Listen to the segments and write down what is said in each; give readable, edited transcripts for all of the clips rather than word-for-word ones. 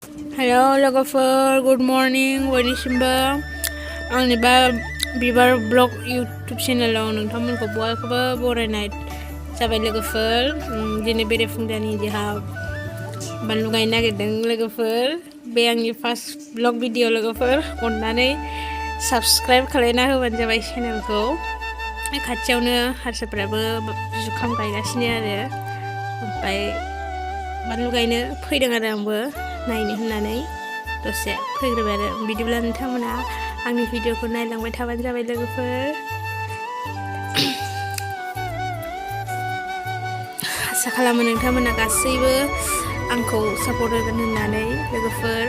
Hello Lwgwpwr, good morning बयनिसिमबो आंनि बा बिबार ब्लग यूट्यूब चेनेलाव नोंथांमोनखौ बयखौबो बरायनाय जाबाय लोगोफोर। दिनै बेरेफुंजानि जोंहा बानलु गायनो नागिरदों लोगोफोर। बे आंनि फार्स्ट ब्लग भिडिअ लोगोफोर, अननानै साबस्क्राइब खालायना होबानो जाबाय चेनेलखौ। खाथियावनो हारसाफ्राबो जुखाम गायगासिनो आरो, ओमफ्राय बानलु गायनो फैदों आरो आंबो नायनो होननानै दसे फैग्रोबाय आरो। बिदिब्ला नोंथांमोना आंनि भिडिअखौ नायलांबाय थाबानो जाबाय लोगोफोर। आसा खालामो नोंथांमोना गासैबो आंखौ सापर्ट होगोन होननानै लोगोफोर।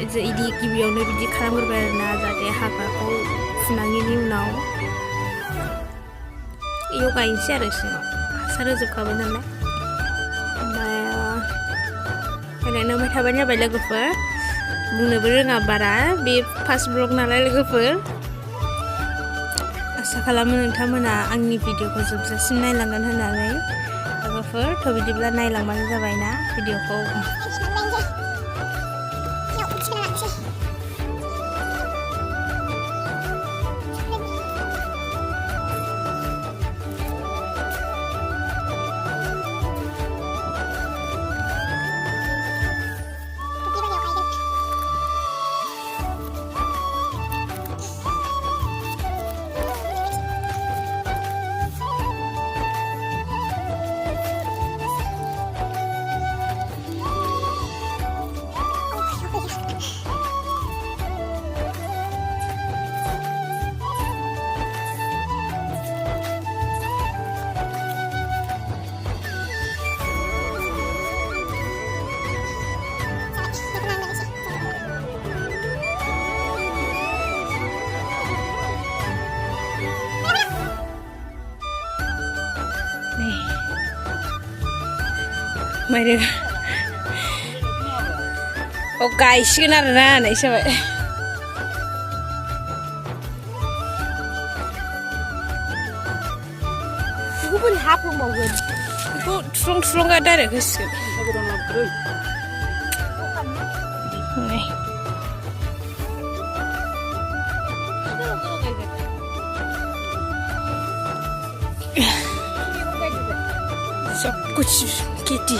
इदि गिबियावनो बिदि खालामग्रोबाय आरोना, जाहाथे हाग्राखौ फुनायनि उनाव इयाव गायनोसै आरो सिङाव हासार होजोबखाबाय नालाय। नायलांबाय थाबानो जाबाय लोगोफोर। बुंनोबो रोङा बारा, बे फार्स्ट ब्लग नालाय लोगोफोर। आसा खालामो नोंथांमोना आंनि भिडिअखौ जोबजासिम नायलांगोन होननानै लोगोफोर। थ' बिदिब्ला नायलांबानो जाबायना भिडिअखौ। माइरे गायसिगोन आरोना होननाय जाबाय। बेखौ बोरै हाफ्लंबावगोन, बेखौ थुफ्लं डाइरेक्ट होसिगोन। सब कुछ खेती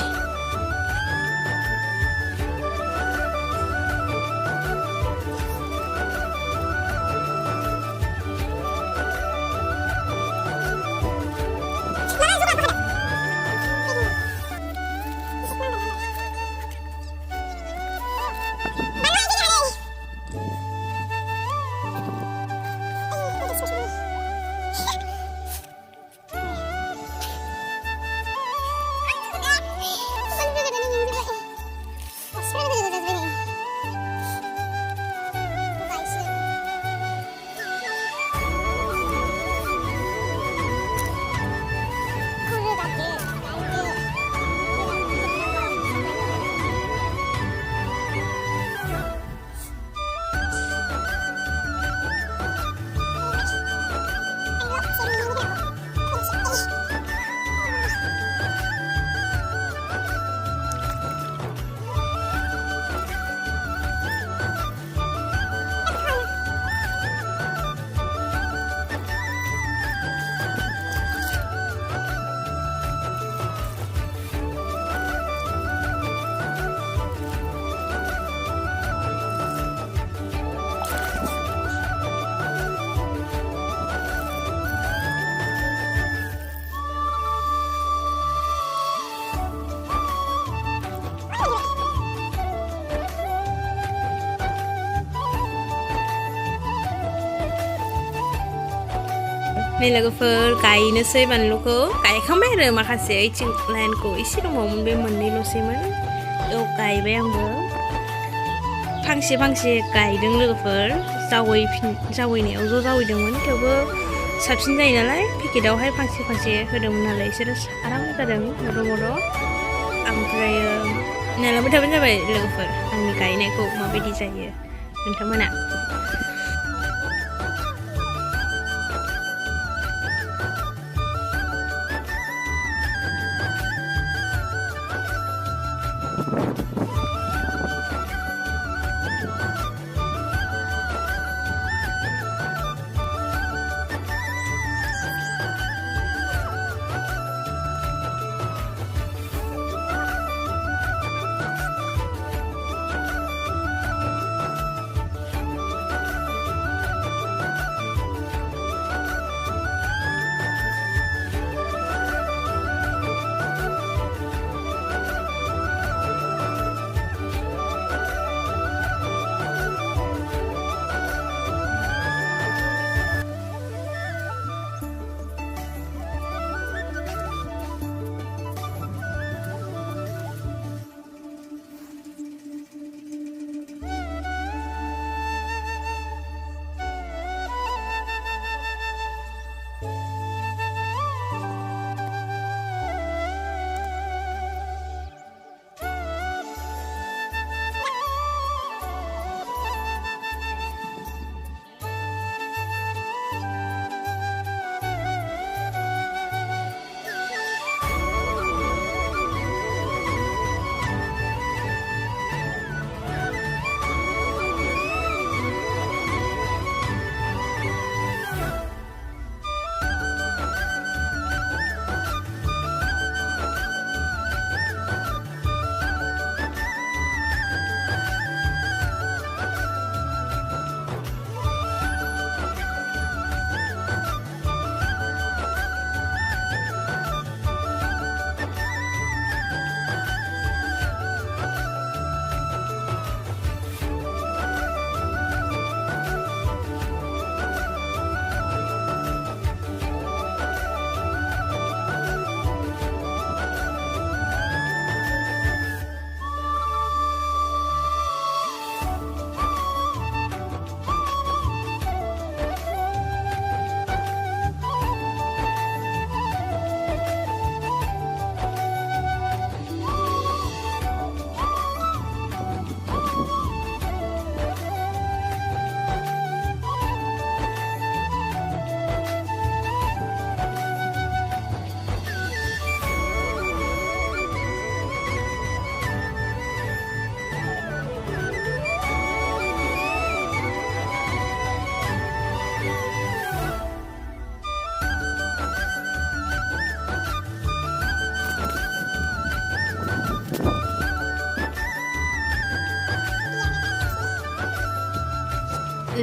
नै लोगोफोर गायनोसै बानलुखौ। गायखांबाय आरो माखासे ओइथिं लाइनखौ एसे दंबावोमोन, बे मोननैल'सैमोन। बेयाव गायबाय आंबो फांसे फांसे गायदों लोगोफोर। जावैनायाव ज' जावैदोंमोन, थेवबो साबसिन जायो नालाय पेकेटावहाय फांसे फांसे होदोंमोन नालाय बिसोरो आराम जादों मद' मद'। ओमफ्रायो नायलांबाय थाबानो जाबाय लोगोफोर आंनि गायनायखौ माबायदि जायो नोंथांमोना।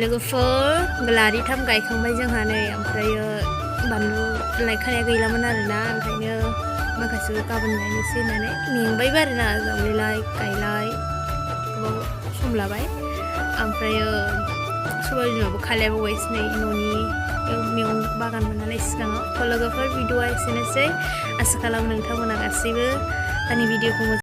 लोगोफोर गलारिथाम गायखांबाय जोंहा नै ओमफ्रायो बानलु लायखानाया गैलामोन आरोना ओंखायनो माखासेखौ गाबोन गायनोसै होननानै मेंबायबो आरोना जावलेलाय गायलाय गोबाव सम लाबाय ओमफ्रायो सबाय बिमाबो खालायबावबायसो नै न'नि मैगं बागानमोन नालाय सिगाङाव लोगोफोर भिडिअआ एसेनोसै आसा खालामो नोंथांमोना गासैबो आंनि भिडिअखौ